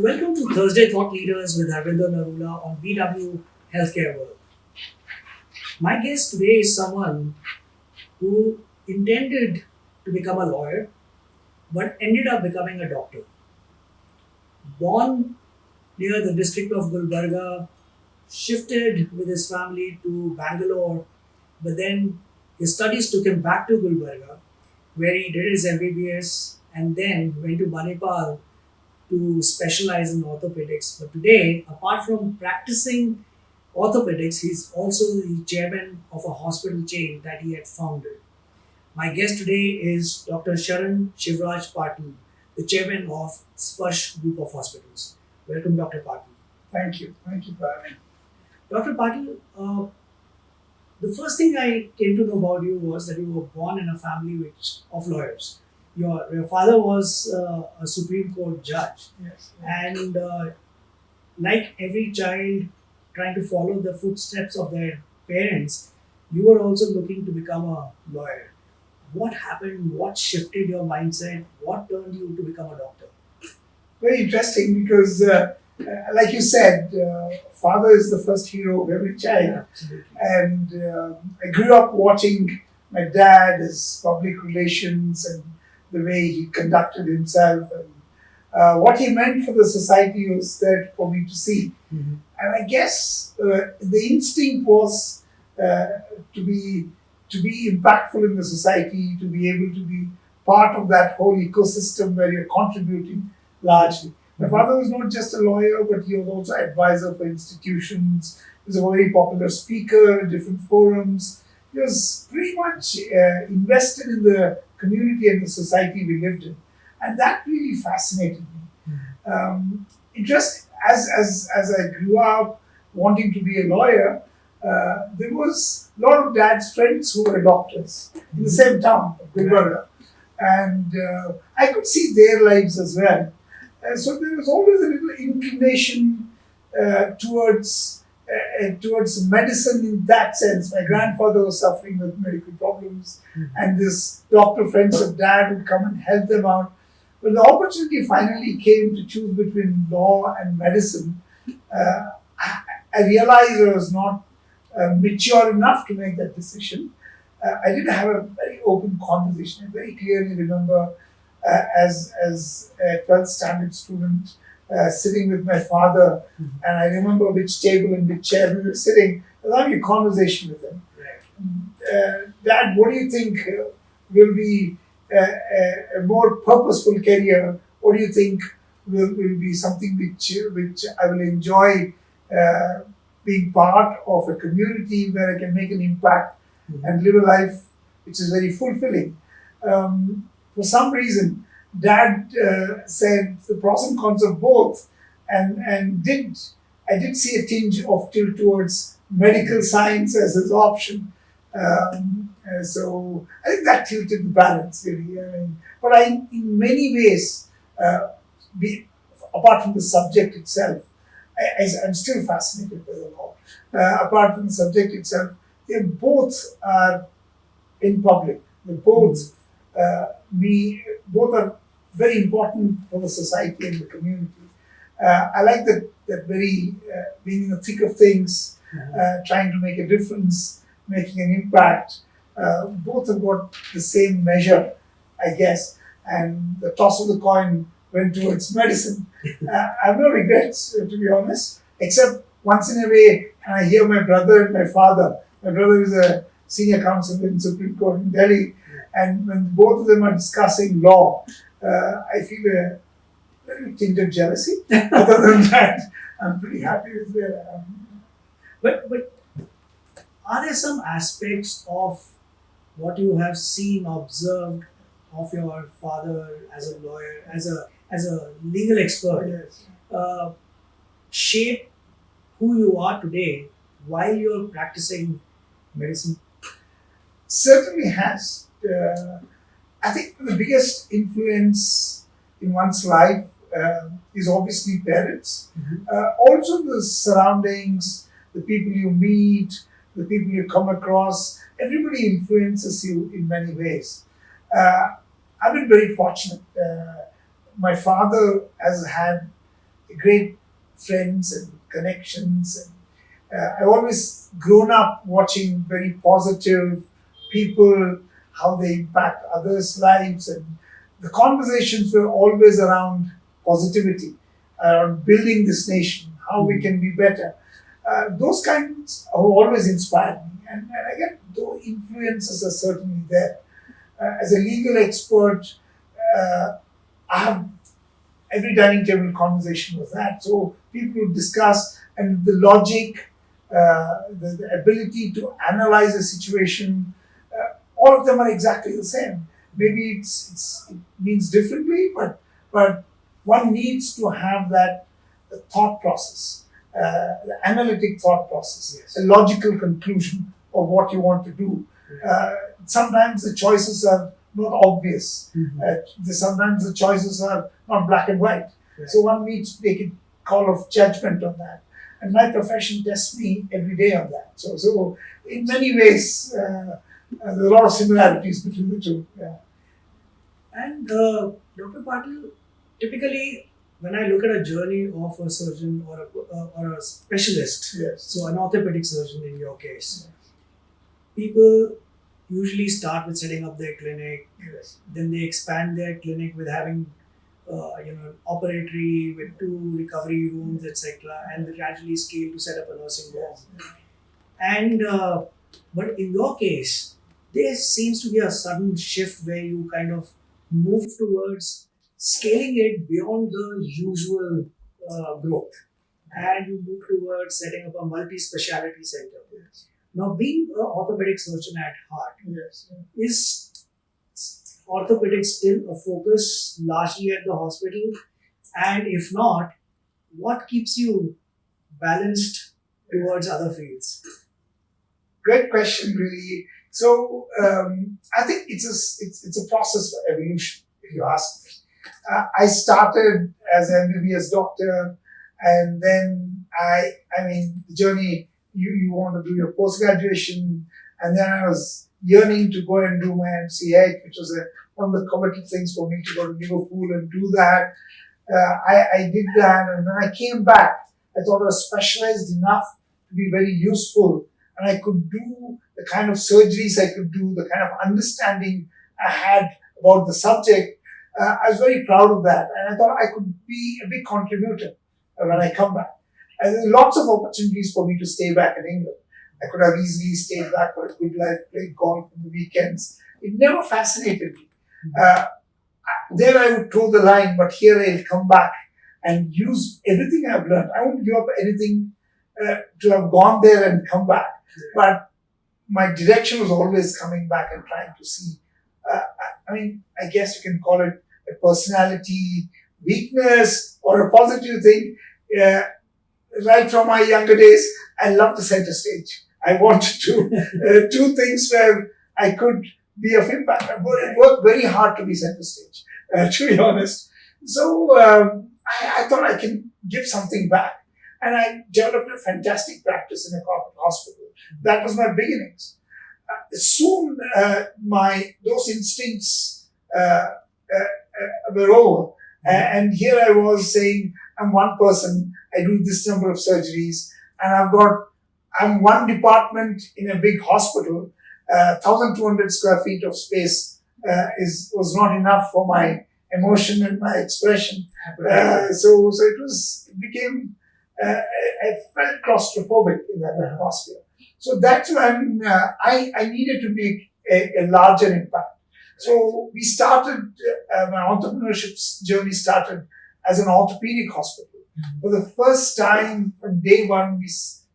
Welcome to Thursday Thought Leaders with Harbinder Narula on BW Healthcare World. My guest today is someone who intended to become a lawyer but ended up becoming a doctor. Born near the district of Gulbarga, shifted with his family to Bangalore, but then his studies took him back to Gulbarga, where he did his MBBS and then went to Manipal to specialize in orthopaedics. But today, apart from practicing orthopedics, he's also the chairman of a hospital chain that he had founded. My guest today is Dr. Sharan Shivaraj Patil, the chairman of Sparsh group of hospitals. Welcome, Dr. Patil. Thank you. Thank you for having me. Dr. Patil, the first thing I came to know about you was that you were born in a family of lawyers. Your father was a Supreme Court judge, Yes. and like every child trying to follow the footsteps of their parents, you were also looking to become a lawyer. What happened? What shifted your mindset? What turned you to become a doctor? Very interesting because, like you said, father is the first hero of every child. Absolutely. And I grew up watching my dad, his public relations, and the way he conducted himself, and what he meant for the society was there for me to see. Mm-hmm. And I guess the instinct was to be impactful in the society, to be able to be part of that whole ecosystem where you're contributing largely. My father was not just a lawyer, but he was also advisor for institutions. He was a very popular speaker in different forums. He was pretty much invested in the community and the society we lived in. And that really fascinated me. Just as I grew up wanting to be a lawyer, there was a lot of dad's friends who were doctors in the same town, Gulbarga. And I could see their lives as well. So there was always a little inclination towards medicine in that sense. My grandfather was suffering with medical problems, and this doctor friends of dad would come and help them out. When the opportunity finally came to choose between law and medicine, I realized I was not mature enough to make that decision. I did have a very open conversation. I very clearly remember as a 12th standard student sitting with my father, and I remember which table and which chair we were sitting. I was having a conversation with him. Dad, what do you think will be a more purposeful career? What do you think will be something which I will enjoy being part of a community where I can make an impact and live a life which is very fulfilling? For some reason, Dad said the pros and cons of both, and I did see a tinge of tilt towards medical science as his option. So I think that tilted the balance really. But in many ways, apart from the subject itself, I'm still fascinated by the law. Apart from the subject itself, they both are in public. They both are very important for the society and the community. I like that very being in the thick of things, trying to make a difference, making an impact. Both have got the same measure, I guess. And the toss of the coin went towards medicine. I have no regrets, to be honest, except once in a way, I hear my brother and my father. My brother is a senior counsel in Supreme Court in Delhi. And when both of them are discussing law, I feel a little tinge of jealousy. Other than that, I'm pretty happy with where I am. But are there some aspects of what you have seen, observed of your father as a lawyer, as a legal expert, Yes. shape who you are today while you're practicing medicine? Certainly has. I think the biggest influence in one's life is obviously parents. Also the surroundings, the people you meet, the people you come across, everybody influences you in many ways. I've been very fortunate. My father has had great friends and connections. And I've always grown up watching very positive people, how they impact others' lives, and the conversations were always around positivity, around building this nation, how we can be better. Those kinds have always inspired me, and again, those influences are certainly there. As a legal expert, I have every dining table conversation was that. So people would discuss, and the logic, the ability to analyze a situation, all of them are exactly the same. Maybe it means differently, but one needs to have that thought process, the analytic thought process, Yes. a logical conclusion of what you want to do. Sometimes the choices are not obvious. Sometimes the choices are not black and white. Right. So one needs to take a call of judgment on that. And my profession tests me every day on that. So in many ways, there's a lot of similarities between the two. Yeah. And Dr. Patil, typically when I look at a journey of a surgeon or a specialist, Yes. so an orthopedic surgeon in your case, people usually start with setting up their clinic, Yes. then they expand their clinic with having operatory with 2 recovery rooms, etc., and they gradually scale to set up a nursing home. And but in your case, there seems to be a sudden shift where you kind of move towards scaling it beyond the usual growth, and you move towards setting up a multi-speciality center. Now, being an orthopedic surgeon at heart, Yes. is orthopedics still a focus largely at the hospital? And if not, what keeps you balanced towards other fields? Great question, really. So I think it's a process for evolution, if you ask me. I started as an MBBS doctor, and then I mean, the journey. You want to do your post graduation, and then I was yearning to go and do my MCA, which was one of the coveted things for me to go to Liverpool and do that. I did that, and then I came back. I thought I was specialized enough to be very useful, and I could do the kind of surgeries I could do, the kind of understanding I had about the subject. I was very proud of that, and I thought I could be a big contributor when I come back. And there were lots of opportunities for me to stay back in England. I could have easily stayed back for a good life, played golf on the weekends. It never fascinated me. There I would toe the line, but here I'll come back and use everything I've learned. I won't give up anything to have gone there and come back. But my direction was always coming back and trying to see. I mean, I guess you can call it a personality weakness or a positive thing. Right from my younger days, I loved the center stage. I wanted to do things where I could be of impact. I worked very hard to be center stage, to be honest. So I thought I can give something back. And I developed a fantastic practice in a corporate hospital. That was my beginnings. Soon, those instincts were over. And here I was saying, I'm one person, I do this number of surgeries, and I'm one department in a big hospital. 1,200 square feet of space was not enough for my emotion and my expression. So it became, I felt claustrophobic in that atmosphere. So that's when I needed to make a larger impact. So we started, my entrepreneurship journey started as an orthopedic hospital. For the first time from day one, we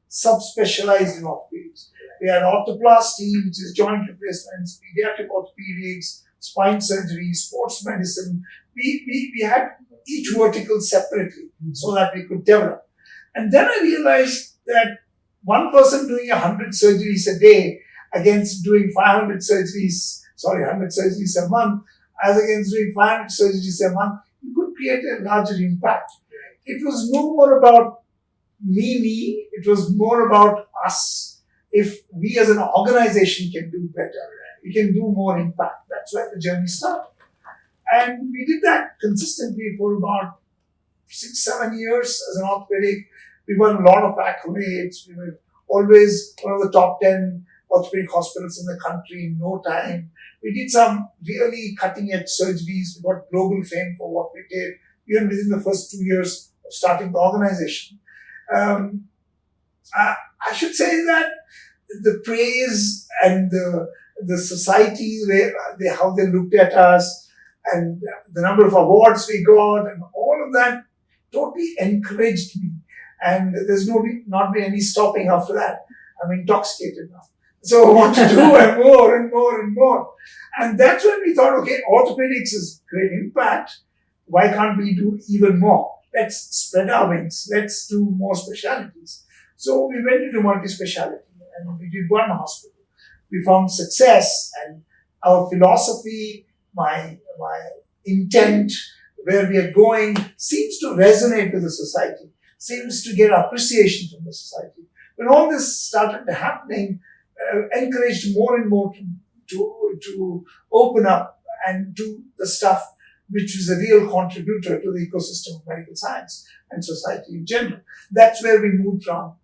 subspecialized in orthopedics. We had orthoplasty, which is joint replacements, pediatric orthopedics, spine surgery, sports medicine. We had each vertical separately so that we could develop. And then I realized that one person doing 100 surgeries a day against doing 100 surgeries a month, as against doing 500 surgeries a month, you could create a larger impact. It was no more about me, it was more about us. If we as an organization can do better, we can do more impact. That's where the journey started. And we did that consistently for about 6, 7 years as an orthopedic. We won a lot of accolades. We were always one of the top 10 orthopedic hospitals in the country in no time. We did some really cutting edge surgeries. We got global fame for what we did, even within the first 2 years of starting the organization. Um, I should say that the praise and the society, how they looked at us, and the number of awards we got, and all of that totally encouraged me. And there's not been any stopping after that. I'm intoxicated now. So I want to do and more and more and more. And that's when we thought, okay, orthopedics is great impact. Why can't we do even more? Let's spread our wings. Let's do more specialties. So we went into multi-speciality and we did one hospital. We found success, and our philosophy, my intent, where we are going, seems to resonate with the society, seems to get appreciation from the society. When all this started happening, encouraged more and more to open up and do the stuff which is a real contributor to the ecosystem of medical science and society in general. That's where we moved from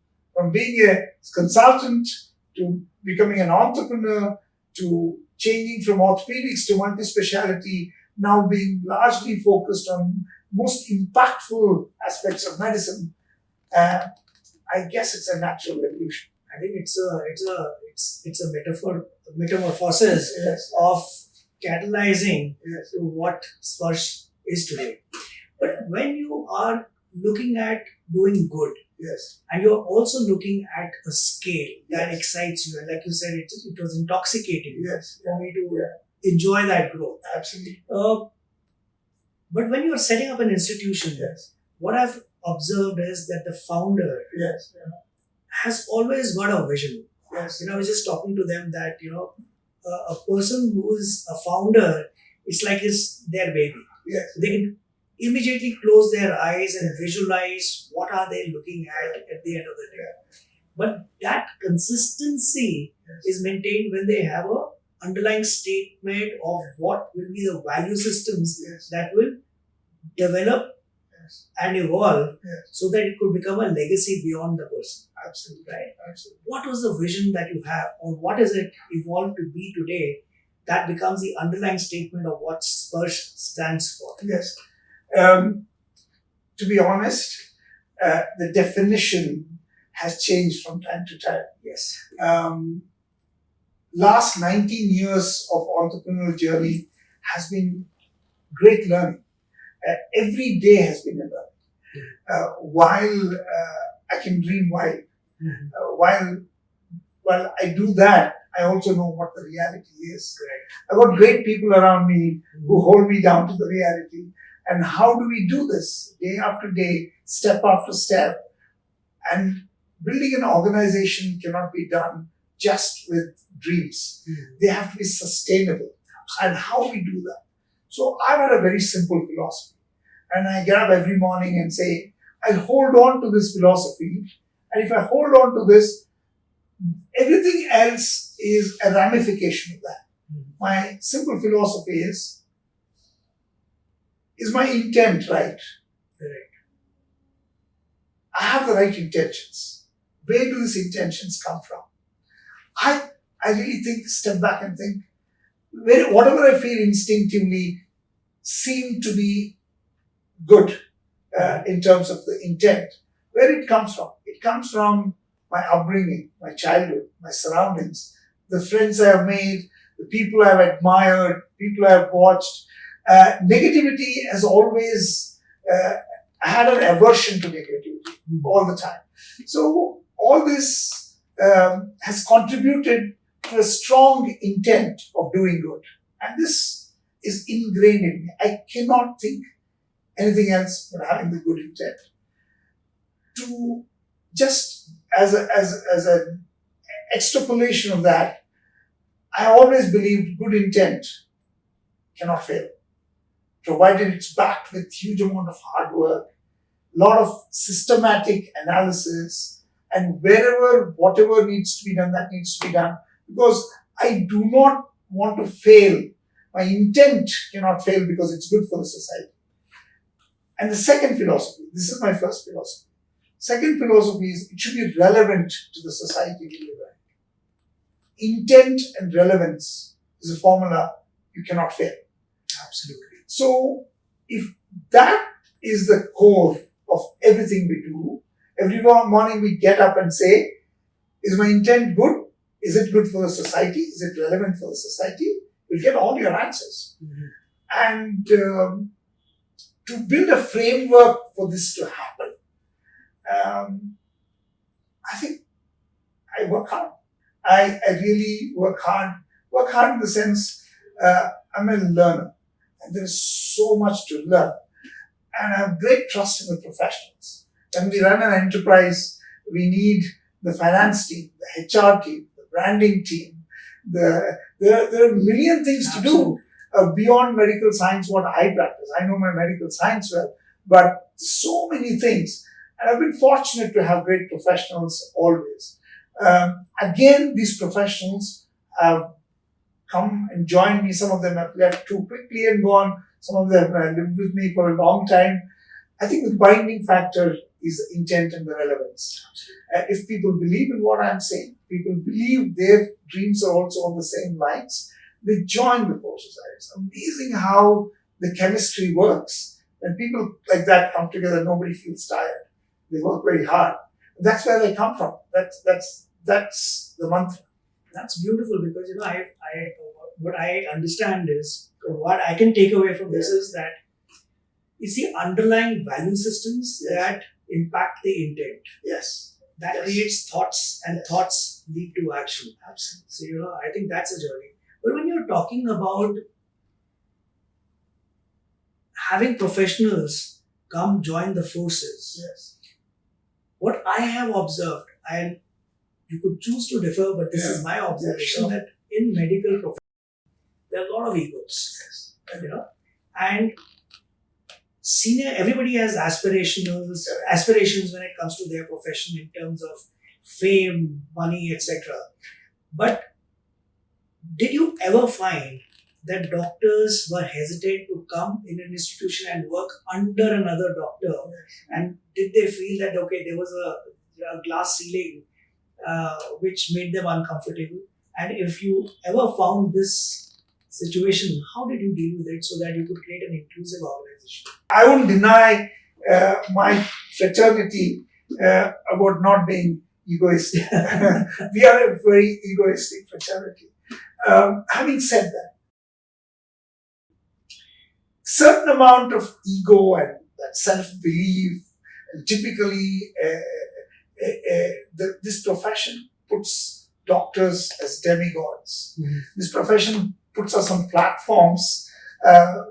being a consultant to becoming an entrepreneur, to changing from orthopedics to multi-speciality, now being largely focused on most impactful aspects of medicine. I guess it's a natural evolution. I think it's a metamorphosis Yes. of catalyzing Yes. to what Sparsh is today. But when you are looking at doing good, Yes. and you're also looking at a scale that Yes. excites you, and like you said, it was intoxicating Yes. for me to Yeah. enjoy that growth. Absolutely. But when you're setting up an institution, Yes. what I've observed is that the founder Yes. has always got a vision. Yes. I was just talking to them that, a person who is a founder, it's like it's their baby. Yes. They can immediately close their eyes and visualize what are they looking at the end of the day. But that consistency is maintained when they have a underlying statement of what will be the value systems Yes. that will develop Yes. and evolve Yes. so that it could become a legacy beyond the person. Absolutely. Right? Absolutely. What was the vision that you have, or what is it evolved to be today that becomes the underlying statement of what Sparsh stands for? Yes. To be honest, the definition has changed from time to time. Yes. Last 19 years of entrepreneurial journey has been great learning. Every day has been a learning. While I can dream wild, Mhm. while I do that, I also know what the reality is. Correct. I've got great people around me who hold me down to the reality. And how do we do this day after day, step after step? And building an organization cannot be done just with dreams. Mhm. They have to be sustainable. And how we do that? So I've had a very simple philosophy. And I get up every morning and say, I'll hold on to this philosophy. And if I hold on to this, everything else is a ramification of that. Mhm. My simple philosophy is my intent right? Correct. I have the right intentions. Where do these intentions come from? I really think, step back and think, whatever I feel instinctively seem to be good in terms of the intent. Where it comes from? It comes from my upbringing, my childhood, my surroundings, the friends I have made, the people I have admired, people I have watched. Negativity has always had an aversion to negativity all the time. So all this has contributed to a strong intent of doing good. And this is ingrained in me. I cannot think anything else but having the good intent. To just as an extrapolation of that, I always believed good intent cannot fail, provided it's backed with huge amount of hard work, lot of systematic analysis, and whatever needs to be done, that needs to be done. Because I do not want to fail. My intent cannot fail because it's good for the society. And the second philosophy, this is my first philosophy. Second philosophy is it should be relevant to the society we live in. Intent and relevance is a formula you cannot fail. Absolutely. So if that is the core of everything we do, every morning we get up and say, is my intent good? Is it good for the society? Is it relevant for the society? You'll get all your answers. And to build a framework for this to happen, I think I work hard. I really work hard. Work hard in the sense I'm a learner. And there is so much to learn. And I have great trust in the professionals. When we run an enterprise, we need the finance team, the HR team, the branding team. There are a million things to do beyond medical science, what I practice. I know my medical science well, but so many things. And I've been fortunate to have great professionals always. Again, these professionals have come and joined me. Some of them have left too quickly and gone. Some of them have lived with me for a long time. I think the binding factor is the intent and the relevance. If people believe in what I'm saying, people believe their dreams are also on the same lines, they join the forces. It's amazing how the chemistry works. When people like that come together, nobody feels tired. They work very hard. That's where they come from. That's the mantra. That's beautiful because what I understand is, or what I can take away from this is that it's the underlying value systems that impact the intent. Yes. That creates thoughts, and thoughts lead to action. Absolutely. So, I think that's a journey. But when you're talking about having professionals come join the forces, Yes. what I have observed, and you could choose to differ, but this is my observation, sure. that in medical profession, there are a lot of egos. Yes. And everybody has aspirations when it comes to their profession in terms of fame, money, etc. But did you ever find that doctors were hesitant to come in an institution and work under another doctor? And did they feel that, okay, there was a glass ceiling which made them uncomfortable? And if you ever found this situation, how did you deal with it so that you could create an inclusive organization? I won't deny my fraternity about not being egoistic. We are a very egoistic fraternity. Having said that, certain amount of ego and that self-belief, and typically this profession puts doctors as demigods. This profession puts us on platforms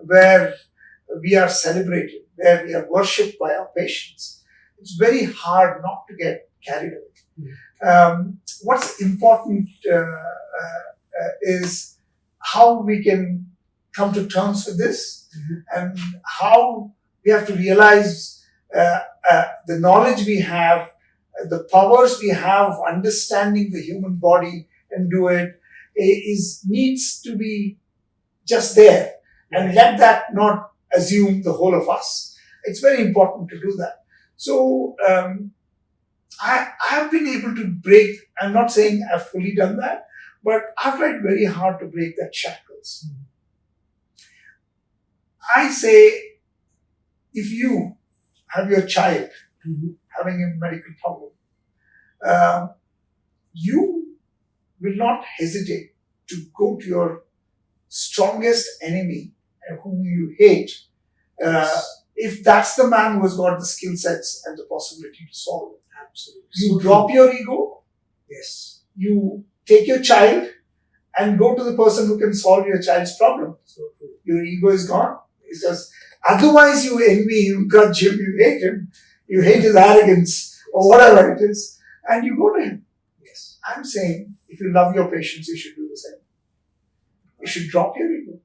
where we are celebrated, where we are worshipped by our patients. It's very hard not to get carried away. What's important is how we can come to terms with this, and how we have to realize the knowledge we have, the powers we have of understanding the human body and do it needs to be just there, and let that not assume the whole of us. It's very important to do that. So I have been able to break, I'm not saying I've fully done that, but I've tried very hard to break that shackles. I say, if you have your child having a medical problem, you will not hesitate to go to your strongest enemy and whom you hate, if that's the man who has got the skill sets and the possibility to solve it. Absolutely. You drop your ego. Yes. You take your child and go to the person who can solve your child's problem. So true. Your ego is gone. Because otherwise you envy him, grudge him, you hate his arrogance or whatever it is, and you go to him. Yes. I'm saying, if you love your patients, you should do the same. You should drop your ego.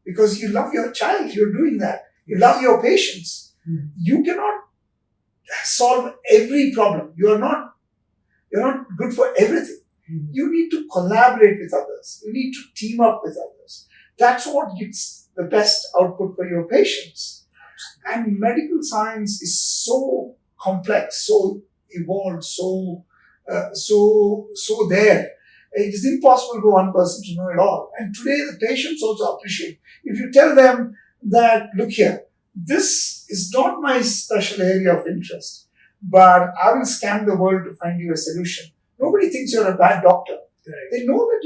Because you love your child, you're doing that. You love your patients. You cannot solve every problem. You're not good for everything. You need to collaborate with others. You need to team up with others. That's what gives the best output for your patients. And medical science is so complex, so evolved, so there. It is impossible for one person to know it all. And today the patients also appreciate. If you tell them that, look here, this is not my special area of interest, but I will scan the world to find you a solution. Nobody thinks you're a bad doctor. Correct. They know that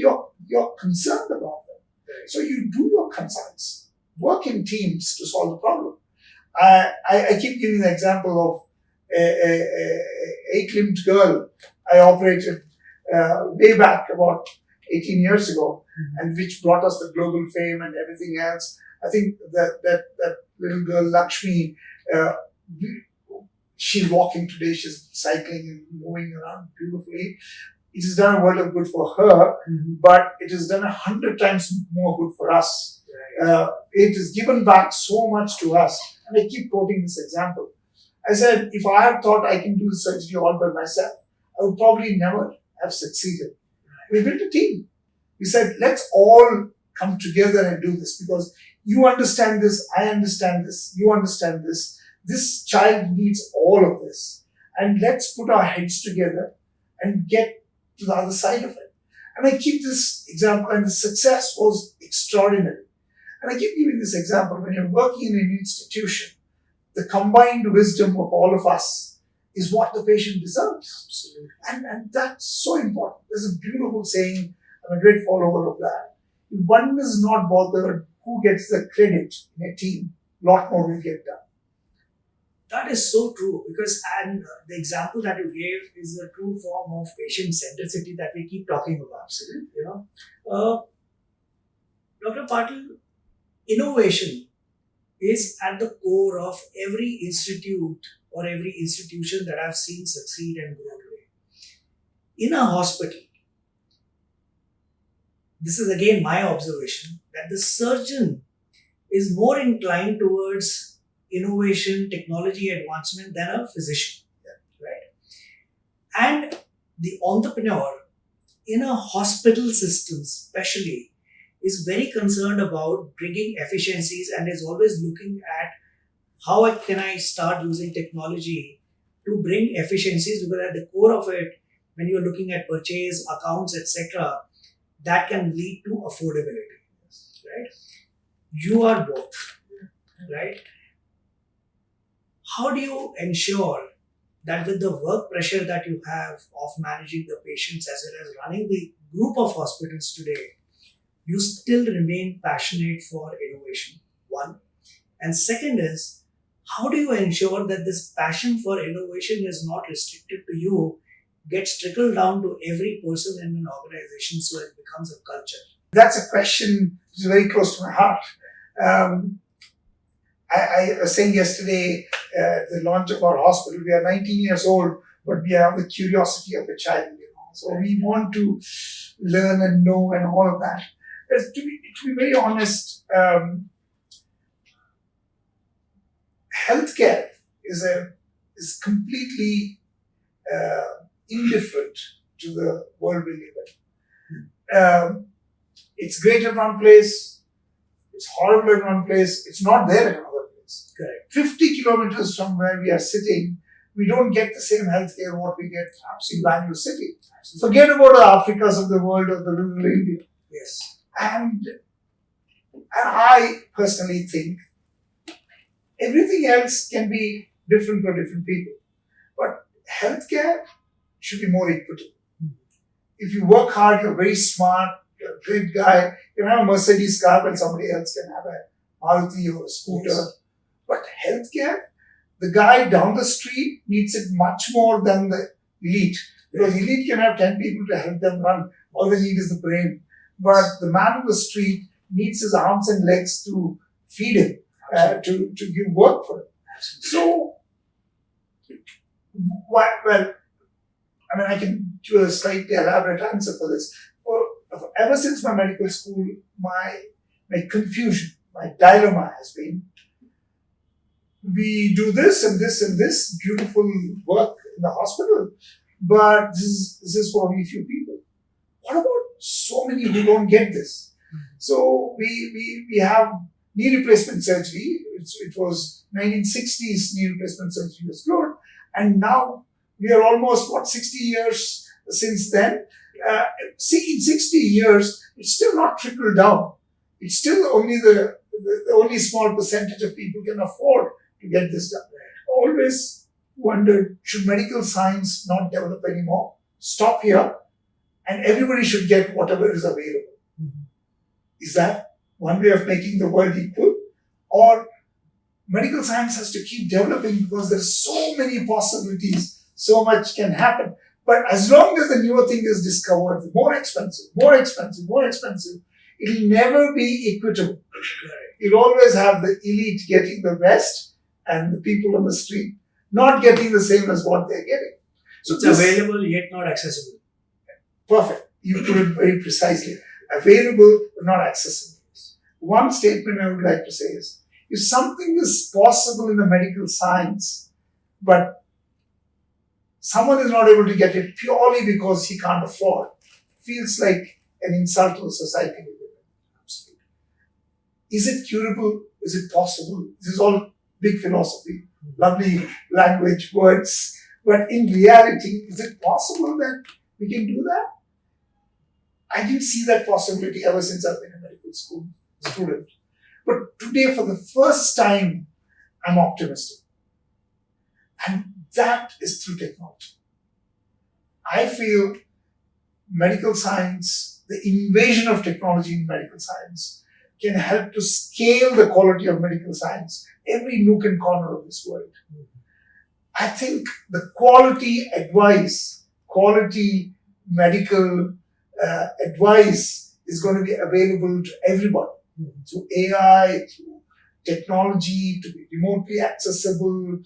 you're concerned about them. Correct. So you do your consults, work in teams to solve the problem. I keep giving the example of a 8-limbed girl I operated way back about 18 years ago, and which brought us the global fame and everything else. I think that little girl Lakshmi, she's walking today, she's cycling and moving around beautifully. It has done a world of good for her, but it has done 100 times more good for us. It has given back so much to us. And I keep quoting this example. I said, if I had thought I can do the surgery all by myself, I would probably never have succeeded. We built a team. We said, let's all come together and do this, because you understand this, I understand this, you understand this. This child needs all of this. And let's put our heads together and get to the other side of it. And I keep this example, and the success was extraordinary. And I keep giving this example. When you're working in an institution, the combined wisdom of all of us is what the patient deserves. Absolutely. And that's so important. There's a beautiful saying, I'm a great follower of that. If one is not bothered who gets the credit in a team, a lot more will get done. That is so true, because the example that you gave is a true form of patient centricity that we keep talking about. Absolutely. You know, Dr. Patil, innovation is at the core of every institute or every institution that I've seen succeed and grow today. In a hospital, this is again my observation, that the surgeon is more inclined towards innovation, technology advancement than a physician, right? And the entrepreneur in a hospital system especially is very concerned about bringing efficiencies and is always looking at how can I start using technology to bring efficiencies, because at the core of it, when you're looking at purchase, accounts, etc., that can lead to affordability, right? You are both, right? How do you ensure that with the work pressure that you have of managing the patients as well as running the group of hospitals today, you still remain passionate for innovation? One. And second is, how do you ensure that this passion for innovation is not restricted to you, gets trickled down to every person in an organization so it becomes a culture? That's a question which is very close to my heart. I was saying yesterday, the launch of our hospital, we are 19 years old, but we have the curiosity of a child. So we want to learn and know and all of that. To be very honest, healthcare is completely indifferent to the world we live in. It's great in one place, it's horrible in one place, it's not there in another place. Correct. 50 kilometers from where we are sitting, we don't get the same healthcare what we get in Bangalore City. Forget about the Africas of the world or the rural India. Yes. And I personally think everything else can be different for different people. But healthcare should be more equitable. If you work hard, you're very smart, you're a great guy, you can have a Mercedes car and somebody else can have a Maruti or a scooter. Yes. But healthcare, the guy down the street needs it much more than the elite. Because elite can have 10 people to help them run. All they need is the brain. But the man on the street needs his arms and legs to feed him, to give work for him. So, well, I mean, I can do a slightly elaborate answer for this. Ever since my medical school, my confusion, my dilemma has been, we do this and this and this beautiful work in the hospital, but this is for only a few people. What about so many who don't get this? So we have knee replacement surgery, it was 1960s knee replacement surgery was good, and now we are almost 60 years since then. See, in 60 years, it's still not trickled down. It's still only the only small percentage of people can afford to get this done. I always wondered, should medical science not develop anymore? Stop here, and everybody should get whatever is available. Mm-hmm. Is that one way of making the world equal? Or medical science has to keep developing because there's so many possibilities, so much can happen. But as long as the newer thing is discovered, more expensive, it'll never be equitable. You'll always have the elite getting the best and the people on the street not getting the same as what they're getting. So it's available yet not accessible. Perfect. You put it very precisely. Available but not accessible. One statement I would like to say is, if something is possible in the medical science, but someone is not able to get it purely because he can't afford, feels like an insult to the society. Absolutely. Is it curable? Is it possible? This is all big philosophy, lovely language, words. But in reality, is it possible that we can do that? I didn't see that possibility ever since I've been a medical school student. But today, for the first time, I'm optimistic. And that is through technology. I feel medical science, the invasion of technology in medical science, can help to scale the quality of medical science every nook and corner of this world. I think the quality advice, quality medical advice is going to be available to everybody through AI, through technology, to be remotely accessible,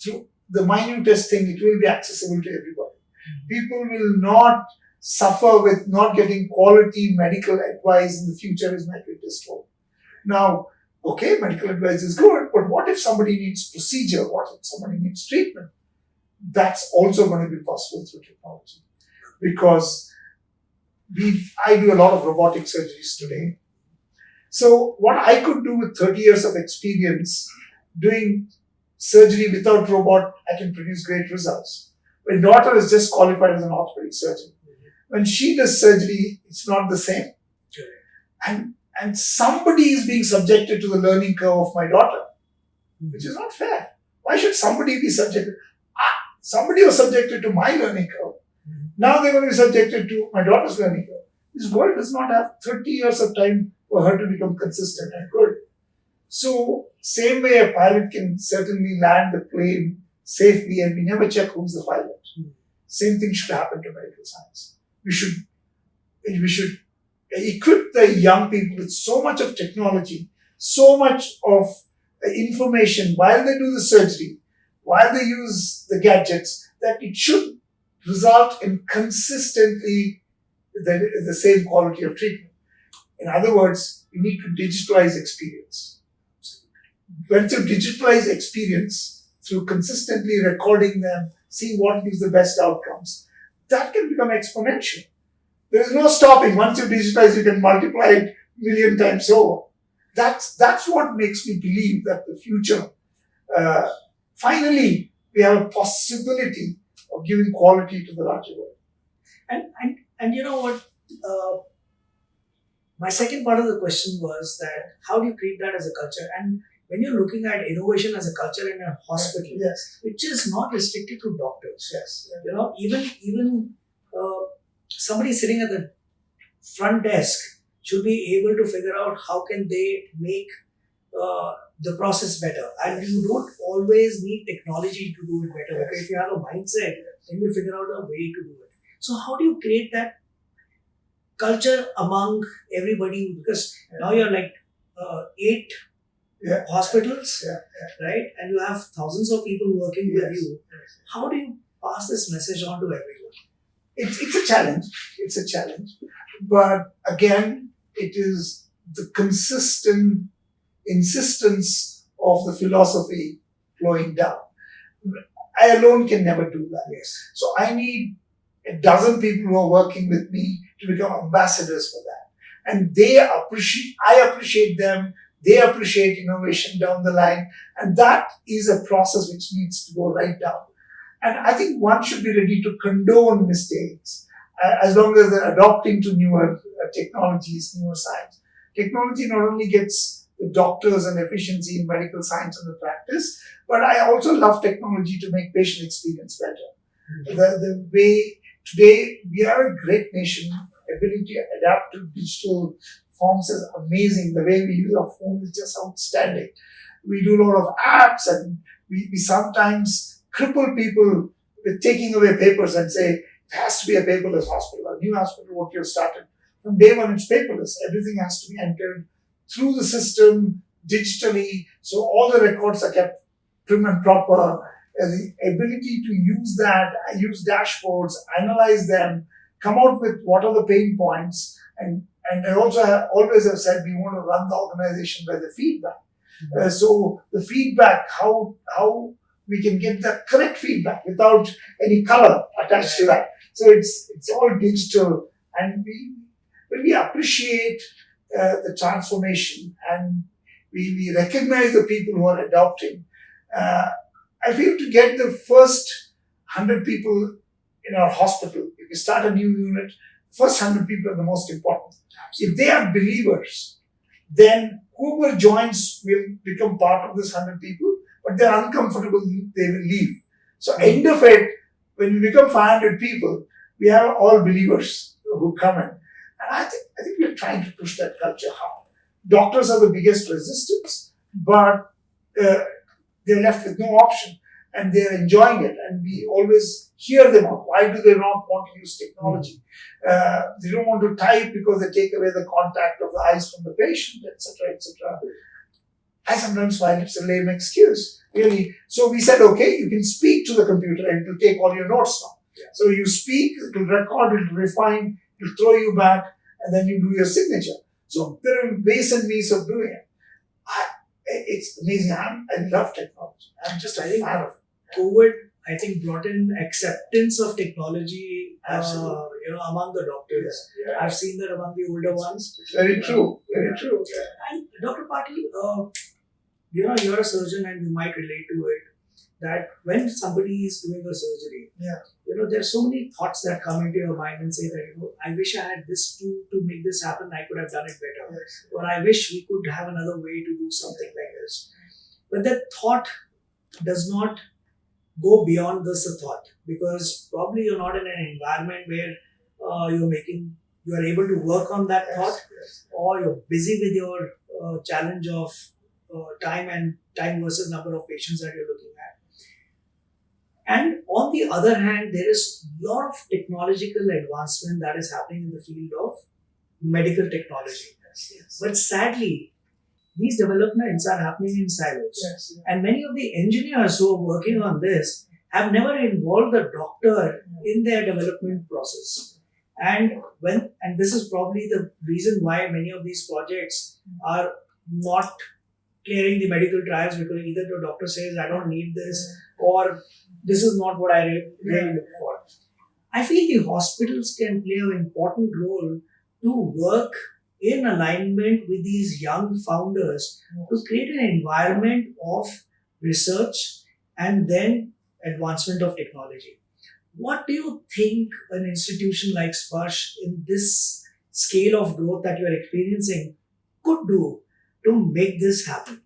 through the minutest thing, it will be accessible to everybody. People will not suffer with not getting quality medical advice in the future, is my greatest hope. Now, okay, medical advice is good, but what if somebody needs procedure? What if somebody needs treatment? That's also going to be possible through technology. Because I do a lot of robotic surgeries today. So what I could do with 30 years of experience doing surgery without robot, I can produce great results. My daughter is just qualified as an orthopaedic surgeon. When she does surgery, it's not the same. And somebody is being subjected to the learning curve of my daughter, which is not fair. Why should somebody be subjected? Somebody was subjected to my learning curve. Now they're going to be subjected to my daughter's learning curve. This world does not have 30 years of time for her to become consistent and good. So, same way a pilot can certainly land the plane safely and we never check who's the pilot. Same thing should happen to medical science. We should equip the young people with so much of technology, so much of information while they do the surgery, while they use the gadgets, that it should result in consistently the same quality of treatment. In other words, you need to digitalize experience. When you digitalize experience through consistently recording them, seeing what gives the best outcomes, that can become exponential. There is no stopping. Once you digitize, you can multiply it a million times over. That's what makes me believe that the future, finally, we have a possibility of giving quality to the larger world. And you know what? My second part of the question was that how do you create that as a culture? And when you're looking at innovation as a culture in a hospital, Yes. which is not restricted to doctors, Yes. you know, even somebody sitting at the front desk should be able to figure out how can they make the process better. And you don't always need technology to do it better. Yes. Okay? If you have a mindset, then you'll figure out a way to do it. So how do you create that culture among everybody? Because now you're like 8 hospitals, right? And you have thousands of people working with you. How do you pass this message on to everyone? It's a challenge. It's a challenge. But again, it is the consistent insistence of the philosophy flowing down. I alone can never do that. Yes. So I need a dozen people who are working with me to become ambassadors for that. And I appreciate them. they appreciate innovation down the line, and that is a process which needs to go right down. And I think one should be ready to condone mistakes as long as they're adopting to newer technologies, newer science. Technology not only gets the doctors and efficiency in medical science and the practice, but I also love technology to make patient experience better. The way today we are a great nation, ability to adapt to digital forms is amazing. The way we use our phone is just outstanding. We do a lot of apps, and we sometimes cripple people with taking away papers and say it has to be a paperless hospital. A new hospital, what you've started from day one, it's paperless. Everything has to be entered through the system digitally, so all the records are kept prim and proper. The ability to use that, use dashboards, analyze them, come out with what are the pain points, and I also always have said we want to run the organization by the feedback. So the feedback, how we can get the correct feedback without any color attached to that. So it's all digital, and when we appreciate the transformation and we recognize the people who are adopting. I feel to get the first 100 people in our hospital, if we start a new unit, first 100 people are the most important. If they are believers, then whoever joins will become part of this 100 people, but they're uncomfortable, they will leave. So end of it, when we become 500 people, we have all believers who come in. And I think we're trying to push that culture hard. Doctors are the biggest resistance, but they're left with no option, and they're enjoying it. And we always hear them out. Why do they not want to use technology? They don't want to type because they take away the contact of the eyes from the patient, etc., etc. I sometimes find it's a lame excuse, really. So we said, okay, you can speak to the computer and it will take all your notes now. Yeah. So you speak, it will record, it will refine, it will throw you back, and then you do your signature. So there are ways and means of doing it. It's amazing. I love technology. I'm just a fan of it. COVID, I think, brought in acceptance of technology, among the doctors. Yeah. I've seen that among the older ones. It's very true. Very true. And Dr. Patil, you're a surgeon and you might relate to it. That when somebody is doing a surgery, there's so many thoughts that come into your mind and say that, I wish I had this to make this happen. I could have done it better. Yes. Or I wish we could have another way to do something like this. But that thought does not go beyond this thought, because probably you're not in an environment where you are able to work on that thought, or you're busy with your challenge of time versus number of patients that you're looking at. And on the other hand, there is a lot of technological advancement that is happening in the field of medical technology. Yes. But sadly, these developments are happening in silos. Yes. And many of the engineers who are working on this have never involved the doctor in their development process. And this is probably the reason why many of these projects are not clearing the medical trials, because either the doctor says, I don't need this, or this is not what I really look for. I feel the hospitals can play an important role to work in alignment with these young founders to create an environment of research and then advancement of technology. What do you think an institution like Sparsh, in this scale of growth that you are experiencing, could do to make this happen?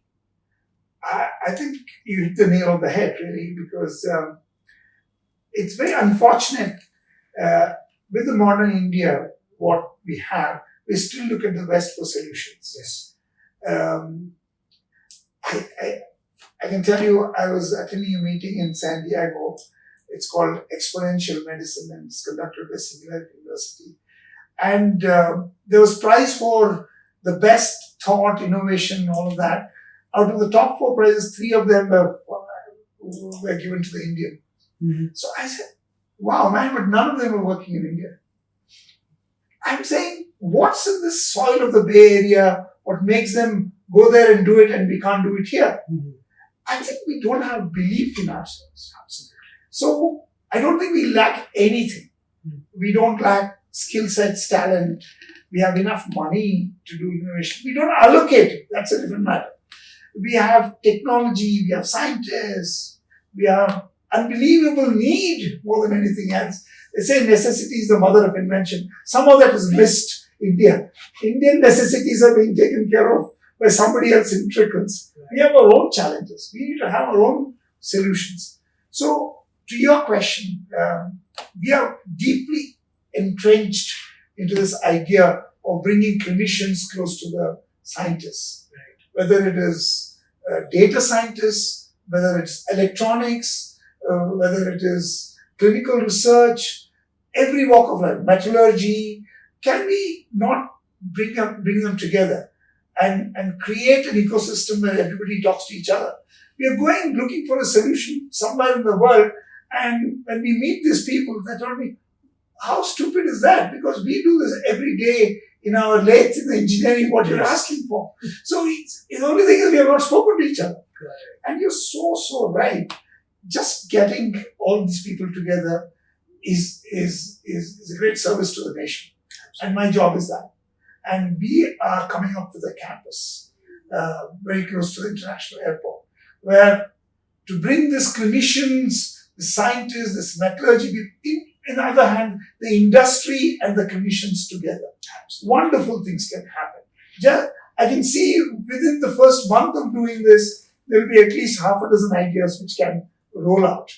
I think you hit the nail on the head, really, because it's very unfortunate with the modern India, what we have, we still look at the West for solutions. Yes. I can tell you, I was attending a meeting in San Diego. It's called Exponential Medicine, and it's conducted by Singularity University. And there was prize for the best thought, innovation, all of that. Out of the top 4 prizes, 3 of them were given to the Indian. Mm-hmm. So I said, wow, man, but none of them are working in India. I'm saying, what's in the soil of the Bay Area? What makes them go there and do it, and we can't do it here? Mm-hmm. I think we don't have belief in ourselves. Absolutely. So I don't think we lack anything. Mm-hmm. We don't lack skill sets, talent, we have enough money to do innovation. We don't allocate it. That's a different matter. We have technology, we have scientists, we have unbelievable need more than anything else. They say necessity is the mother of invention. Some of that is missed India. Indian necessities are being taken care of by somebody else in trickles. We have our own challenges. We need to have our own solutions. So, to your question, we are deeply entrenched into this idea of bringing clinicians close to the scientists. Whether it is data scientists, whether it's electronics, whether it is clinical research, every walk of life, metallurgy, can we not bring them together and create an ecosystem where everybody talks to each other? We are going looking for a solution somewhere in the world, and when we meet these people, they tell me, how stupid is that? Because we do this every day in our lathe in the engineering, what you're asking for. So the only thing is we have not spoken to each other. And you're so right. Just getting all these people together is a great service to the nation. And my job is that. And we are coming up with a campus very close to the international airport, where to bring these clinicians, the scientists, this metallurgy, in the other hand, the industry and the clinicians together. Wonderful things can happen. I can see within the first month of doing this, there will be at least half a dozen ideas which can roll out.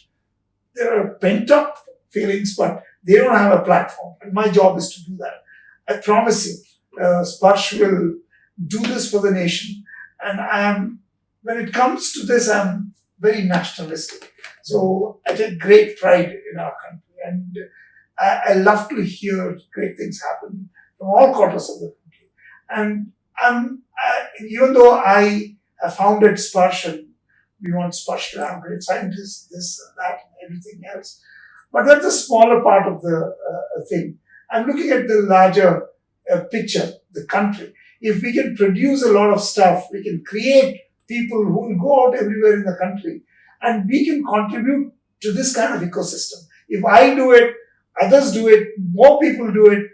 There are pent up feelings, but they don't have a platform. And my job is to do that. I promise you, Sparsh will do this for the nation. And when it comes to this, I'm very nationalistic. So I take great pride in our country. And I love to hear great things happen from all quarters of the country. And even though I have founded Sparsh and we want Sparsh to have great scientists, this and that and everything else, but that's a smaller part of the thing. I'm looking at the larger picture, the country. If we can produce a lot of stuff, we can create people who will go out everywhere in the country, and we can contribute to this kind of ecosystem. If I do it, others do it, more people do it.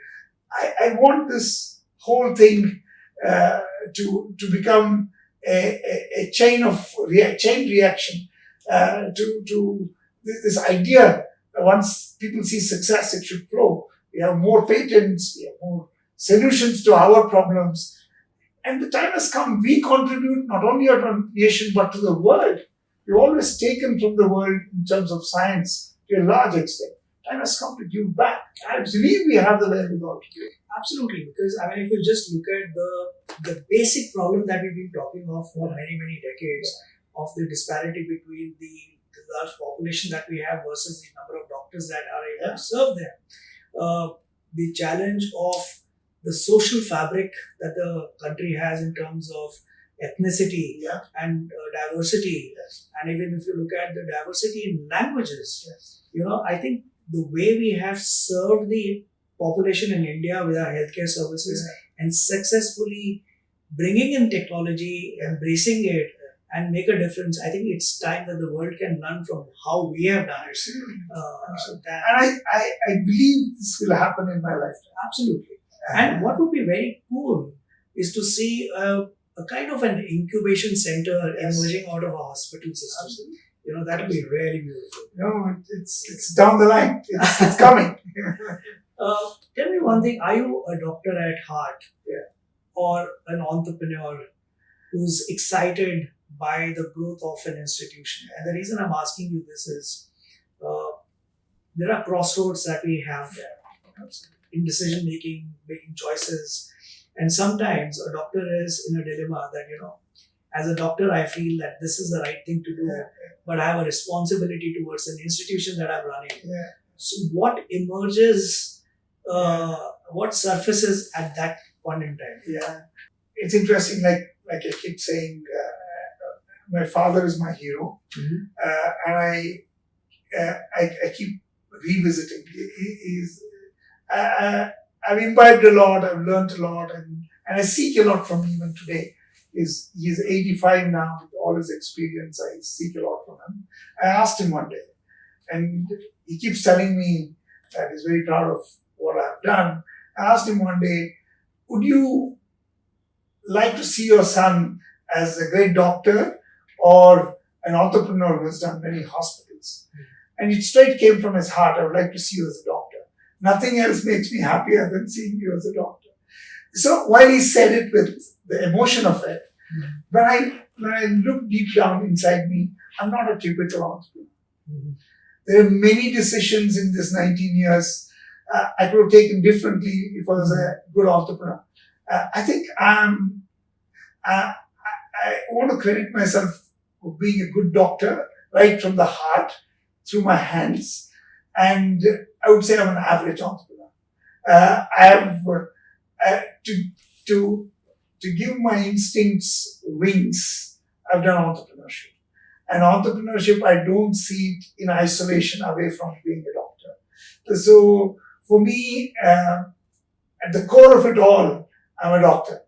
I want this whole thing to become a chain reaction to this idea. Once people see success, it should flow. We have more patents, we have more solutions to our problems. And the time has come, we contribute not only to our nation, but to the world. We've always taken from the world in terms of science to a large extent. Time has come to give back. I believe we have the wherewithal to do it. Absolutely, because if you just look at the basic problem that we've been talking of for many decades, of the disparity between the large population that we have versus the number of doctors that are able to serve them, the challenge of the social fabric that the country has in terms of ethnicity and diversity, and even if you look at the diversity in languages, I think the way we have served the population in India with our healthcare services and successfully bringing in technology, embracing it, and make a difference, I think it's time that the world can learn from how we have done it. And I believe this will happen in my lifetime. Absolutely. And what would be very cool is to see a kind of an incubation center emerging out of a hospital system. Absolutely. That would be really beautiful. It's down the line. It's coming. Tell me one thing. Are you a doctor at heart? Or an entrepreneur who's excited by the growth of an institution? And the reason I'm asking you this is there are crossroads that we have in decision making choices. And sometimes a doctor is in a dilemma that, as a doctor, I feel that this is the right thing to do, but I have a responsibility towards an institution that I'm running. So what emerges, what surfaces at that point in time? It's interesting, like I keep saying, my father is my hero, and I keep revisiting. I've imbibed a lot, I've learned a lot, and I seek a lot from him even today. He's 85 now, with all his experience, I seek a lot from him. I asked him one day, and he keeps telling me that he's very proud of what I've done. I asked him one day, would you like to see your son as a great doctor or an entrepreneur who has done many hospitals? And it straight came from his heart. I would like to see you as a doctor. Nothing else makes me happier than seeing you as a doctor. So while he said it with the emotion of it, when I look deep down inside me, I'm not a typical entrepreneur. There are many decisions in this 19 years I could have taken differently if I was a good entrepreneur. I think I want to credit myself for being a good doctor right from the heart, through my hands, and I would say I'm an average entrepreneur. I have to give my instincts wings. I've done entrepreneurship, and entrepreneurship I don't see it in isolation away from being a doctor. So for me, at the core of it all, I'm a doctor.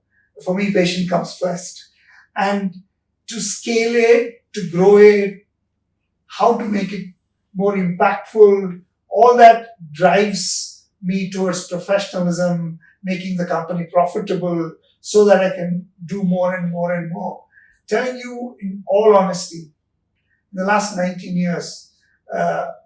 For me, patient comes first, and to scale it, to grow it, how to make it more impactful, all that drives me towards professionalism, making the company profitable so that I can do more and more and more. Telling you in all honesty, in the last 19 years,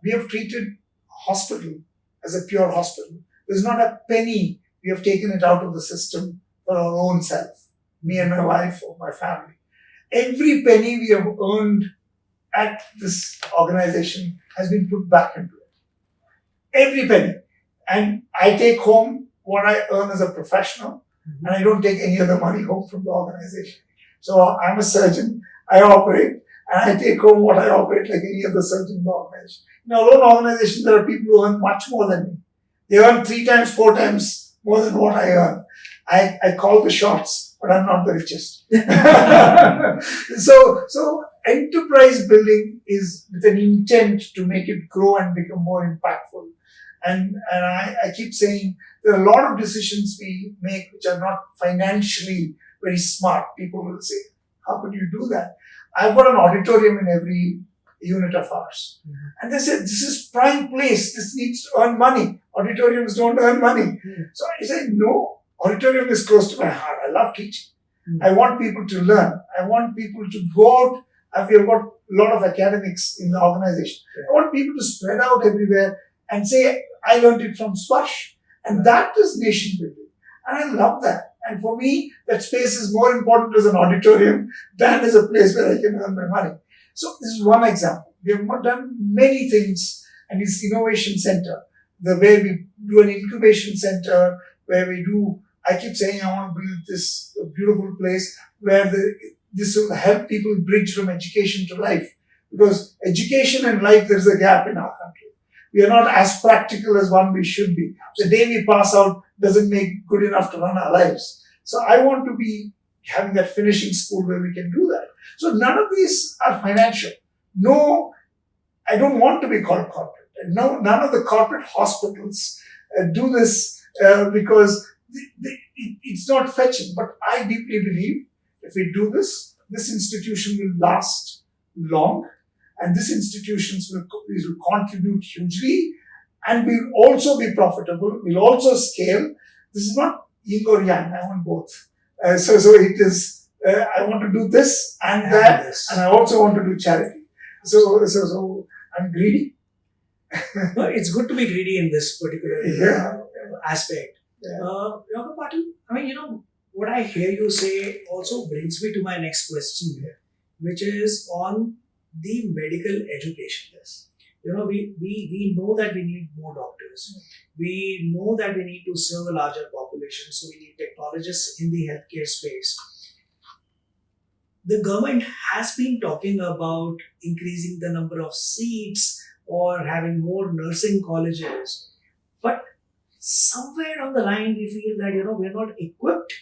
we have treated hospital as a pure hospital. There's not a penny we have taken it out of the system for our own self, me and my wife or my family. Every penny we have earned at this organization has been put back into it. Every penny. And I take home what I earn as a professional, and I don't take any other money home from the organization. So I'm a surgeon, I operate, and I take home what I operate like any other surgeon in the organization. In our own organization, there are people who earn much more than me. They earn 3 times, 4 times more than what I earn. I call the shots, but I'm not the richest. So enterprise building is with an intent to make it grow and become more impactful. And I keep saying there are a lot of decisions we make which are not financially very smart. People will say, how could you do that? I've got an auditorium in every unit of ours. And they said, this is prime place. This needs to earn money. Auditoriums don't earn money. So I said, no, auditorium is close to my heart. I love teaching. I want people to learn. I want people to go out. We have got a lot of academics in the organization. I want people to spread out everywhere and say, I learned it from Sparsh. And that is nation building. And I love that. And for me, that space is more important as an auditorium than as a place where I can earn my money. So this is one example. We have done many things, and it's innovation center, the way we do an incubation center, where we do, I keep saying I want to build this beautiful place where this will help people bridge from education to life. Because education and life, there's a gap in our country. We are not as practical as one we should be. The day we pass out doesn't make good enough to run our lives. So I want to be having that finishing school where we can do that. So none of these are financial. No, I don't want to be called corporate. No, none of the corporate hospitals do this because it's not fetching. But I deeply believe if we do this, this institution will last long, and this institutions will contribute hugely, and will also be profitable, will also scale. This is not yin or yang. I want both. So it is. I want to do this and that, and I also want to do charity. So I'm greedy. No, it's good to be greedy in this particular aspect. Dr. Patil, I mean, what I hear you say also brings me to my next question here, which is on the medical education. Yes. We know that we need more doctors. We know that we need to serve a larger population, so we need technologists in the healthcare space. The government has been talking about increasing the number of seats or having more nursing colleges, but somewhere down the line we feel that we're not equipped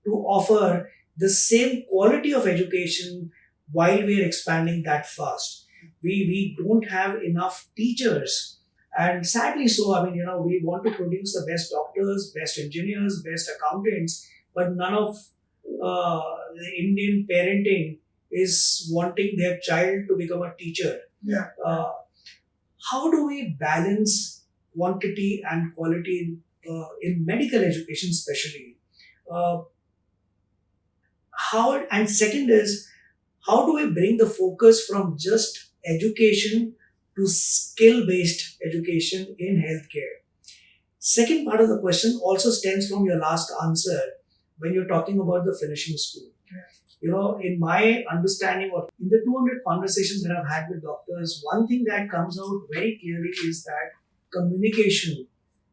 to offer the same quality of education while we're expanding that fast. We don't have enough teachers, and sadly so. I mean, we want to produce the best doctors, best engineers, best accountants, but none of the Indian parenting is wanting their child to become a teacher. Yeah. How do we balance quantity and quality in medical education especially, uh, how, and second is, how do we bring the focus from just education to skill based education in healthcare? Second part of the question also stems from your last answer when you're talking about the finishing school. You know, in my understanding, or in the 200 conversations that I've had with doctors, one thing that comes out very clearly is that communication,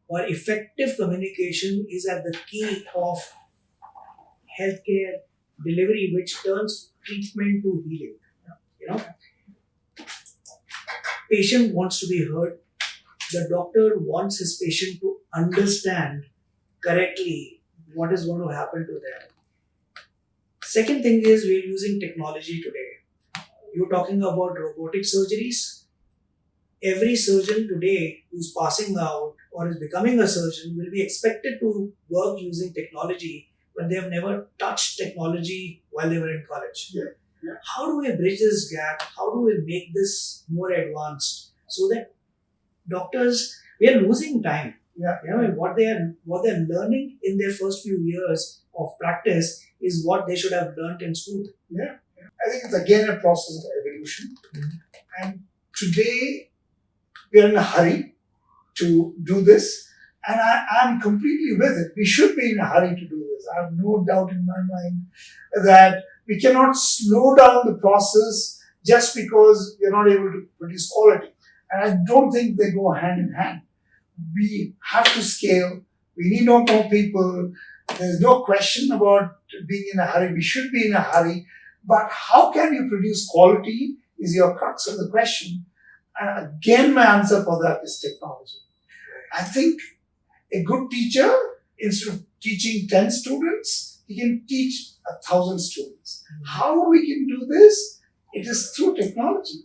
or effective communication, is at the key of healthcare delivery, which turns treatment to healing. You know, patient wants to be heard. The doctor wants his patient to understand correctly what is going to happen to them. Second thing is, we're using technology today. You're talking about robotic surgeries. Every surgeon today who's passing out or is becoming a surgeon will be expected to work using technology, but they have never touched technology while they were in college. Yeah. Yeah. How do we bridge this gap? How do we make this more advanced so that doctors, we are losing time. Yeah. You know, what they're learning in their first few years of practice is what they should have learned in school. Yeah. I think it's again a process of evolution. And today we are in a hurry to do this. And I'm completely with it. We should be in a hurry to do this. I have no doubt in my mind that we cannot slow down the process just because we're not able to produce quality. And I don't think they go hand in hand. We have to scale. We need no more people. There's no question about being in a hurry. We should be in a hurry. But how can you produce quality is your crux of the question. And again, my answer for that is technology. I think a good teacher, instead of teaching 10 students, he can teach 1,000 students. How we can do this? It is through technology.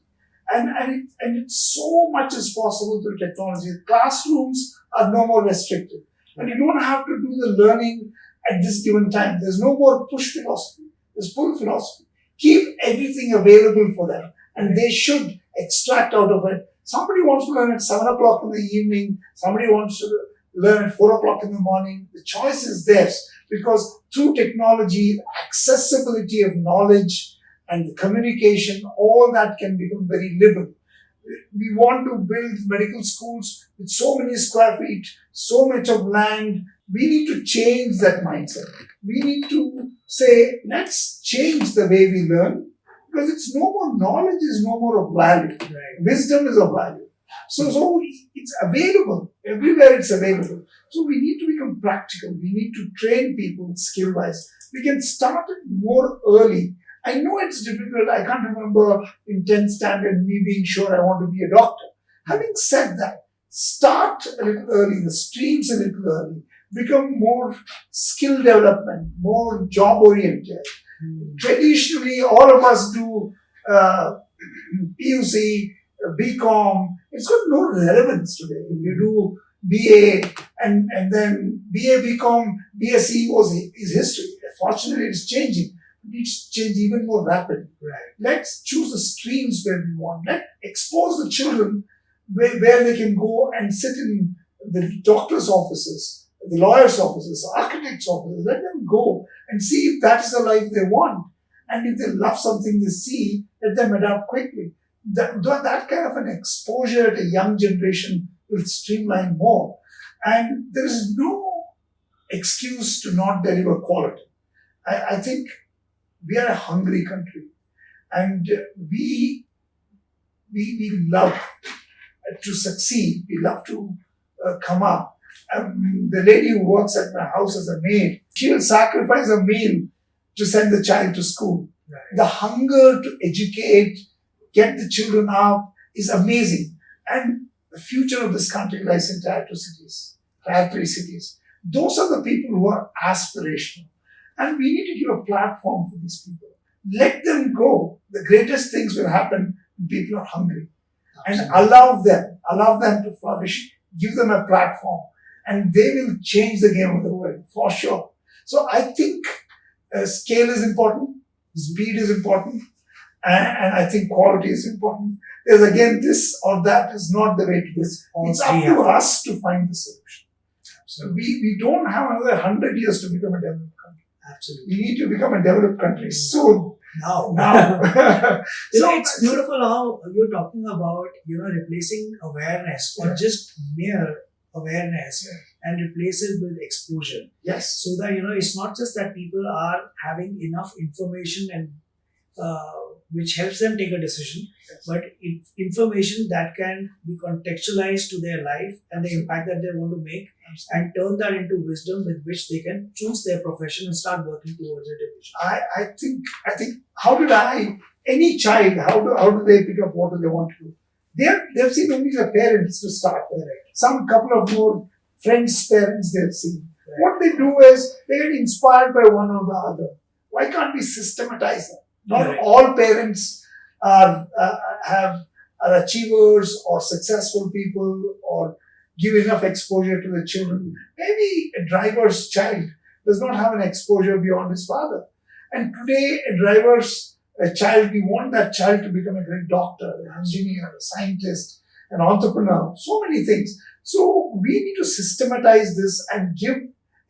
And it's so much as possible through technology. Classrooms are no more restricted. And you don't have to do the learning at this given time. There's no more push philosophy. There's pull philosophy. Keep everything available for them. And they should extract out of it. Somebody wants to learn at 7 o'clock in the evening. Somebody wants to learn at 4 o'clock in the morning. The choice is theirs. Because through technology, accessibility of knowledge and the communication, all that can become very liberal. We want to build medical schools with so many square feet, so much of land. We need to change that mindset. We need to say, let's change the way we learn, because it's no more knowledge is no more of value. Right. Wisdom is of value. So it's available. Everywhere it's available. So we need to become practical. We need to train people skill-wise. We can start it more early. I know it's difficult. I can't remember in 10th standard me being sure I want to be a doctor. Having said that, start a little early, the streams a little early, become more skill development, more job oriented. Traditionally, all of us do PUC, BCom. It's got no relevance today. If you do BA and then BA, BCom, BSc is history. Fortunately, it's changing. It needs to change even more rapidly. Right. Let's choose the streams where we want. Let's expose the children where they can go and sit in the doctor's offices, the lawyer's offices, architect's offices. Let them go and see if that is the life they want. And if they love something they see, let them adapt quickly. That kind of an exposure at a young generation will streamline more. And there is no excuse to not deliver quality. I think we are a hungry country, and we love to succeed. We love to come up. The lady who works at my house as a maid, she will sacrifice a meal to send the child to school. Right. The hunger to educate, get the children up is amazing. And the future of this country lies in tier 2 cities, tier 3 cities. Those are the people who are aspirational. And we need to give a platform for these people. Let them go. The greatest things will happen when people are hungry. Absolutely. And allow them to flourish, give them a platform, and they will change the game of the world, for sure. So I think scale is important, speed is important, and I think quality is important. There's again, this or that is not the way to do it. It's up to us to find the solution. We don't have another 100 years to become a developed country. Absolutely. We need to become a developed country soon. Now. So It's beautiful how you're talking about, replacing awareness or just mere awareness and replace it with exposure. yes, So that, it's not just that people are having enough information and which helps them take a decision, but information that can be contextualized to their life and the impact that they want to make, and turn that into wisdom with which they can choose their profession and start working towards their division. I think any child, how do they pick up what do they want to do? They've seen only their parents to start. Some couple of more friends' parents they've seen. What they do is they get inspired by one or the other. Why can't we systematize that? Not all parents are achievers or successful people or give enough exposure to the children. Maybe a driver's child does not have an exposure beyond his father. And today, a child, we want that child to become a great doctor, an engineer, a scientist, an entrepreneur, so many things. So we need to systematize this and give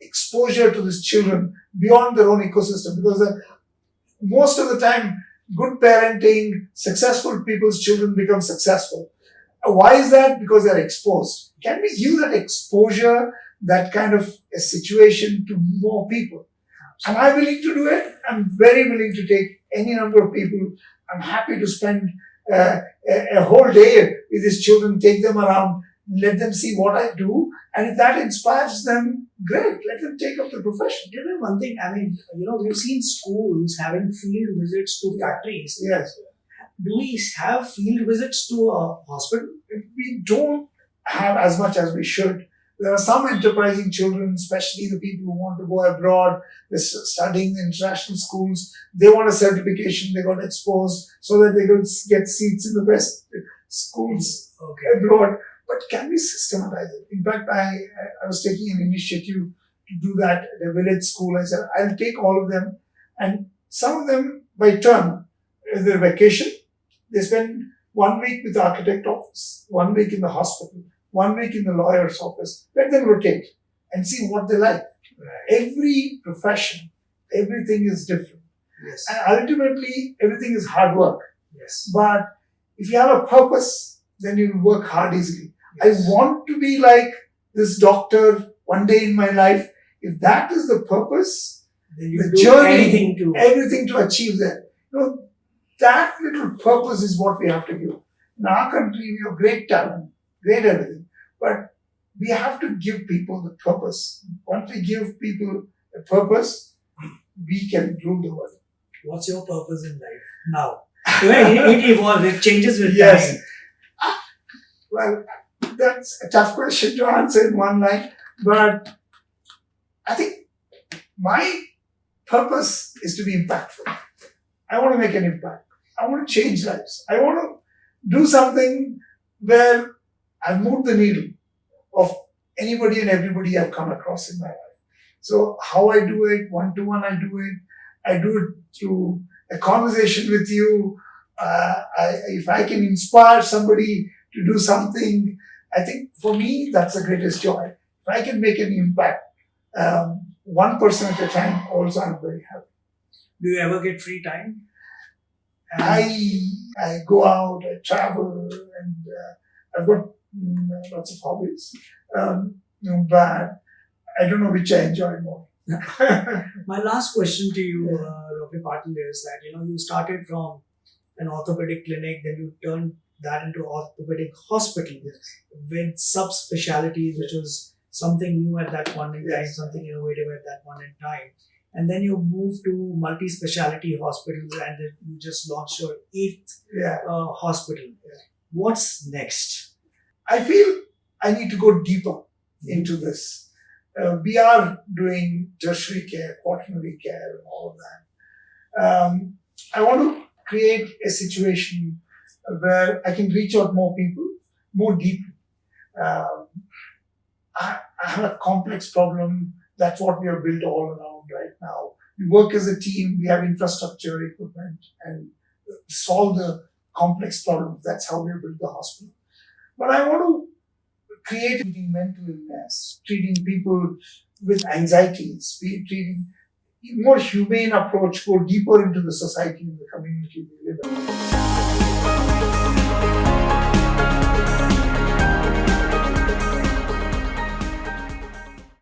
exposure to these children beyond their own ecosystem, because most of the time, good parenting, successful people's children become successful. Why is that? Because they're exposed. Can we give that exposure, that kind of a situation to more people? Am I willing to do it? I'm very willing to take any number of people. I'm happy to spend a whole day with these children, take them around, let them see what I do. And if that inspires them, great, let them take up the profession. You know, one thing, we've seen schools having field visits to factories. Yes. Do we have field visits to a hospital? We don't have as much as we should. There are some enterprising children, especially the people who want to go abroad, they're studying in international schools. They want a certification, they got exposed so that they could get seats in the best schools abroad. But can we systematize it? In fact, I was taking an initiative to do that at a village school. I said, I'll take all of them, and some of them by turn, their vacation, they spend 1 week with the architect office, 1 week in the hospital, 1 week in the lawyer's office. Let them rotate and see what they like. Every profession, everything is different. Yes. And ultimately, everything is hard work. Yes. But if you have a purpose, then you will work hard easily. Yes. I want to be like this doctor one day in my life. If that is the purpose, then you the do journey, everything to achieve that. That little purpose is what we have to give. In our country, we have great talent, great everything. But we have to give people the purpose. Once we give people a purpose, we can rule the world. What's your purpose in life now? It evolves, it changes with time. Well, that's a tough question to answer in one line, but I think my purpose is to be impactful. I want to make an impact. I want to change lives. I want to do something where I move the needle of anybody and everybody I've come across in my life. So how I do it, one-to-one I do it through a conversation with you. If I can inspire somebody to do something, I think for me, that's the greatest joy. If I can make an impact, one person at a time, also I'm very happy. Do you ever get free time? I go out, I travel, and I've got lots of hobbies. But I don't know which I enjoy more. My last question to you, Dr. Patil, is that you started from an orthopedic clinic, then you turned that into orthopedic hospital with subspecialties, which was something new at that point in time, something innovative at that point in time. And then you moved to multi-speciality hospitals, and then you just launched your 8th hospital. What's next? I feel I need to go deeper into this. We are doing tertiary care, quaternary care, and all of that. I want to create a situation where I can reach out more people, more deeply. I have a complex problem. That's what we have built all around right now. We work as a team. We have infrastructure, equipment, and solve the complex problems. That's how we have built the hospital. But I want to creating mental illness, treating people with anxieties, treating more humane approach, go deeper into the society and the community we live in.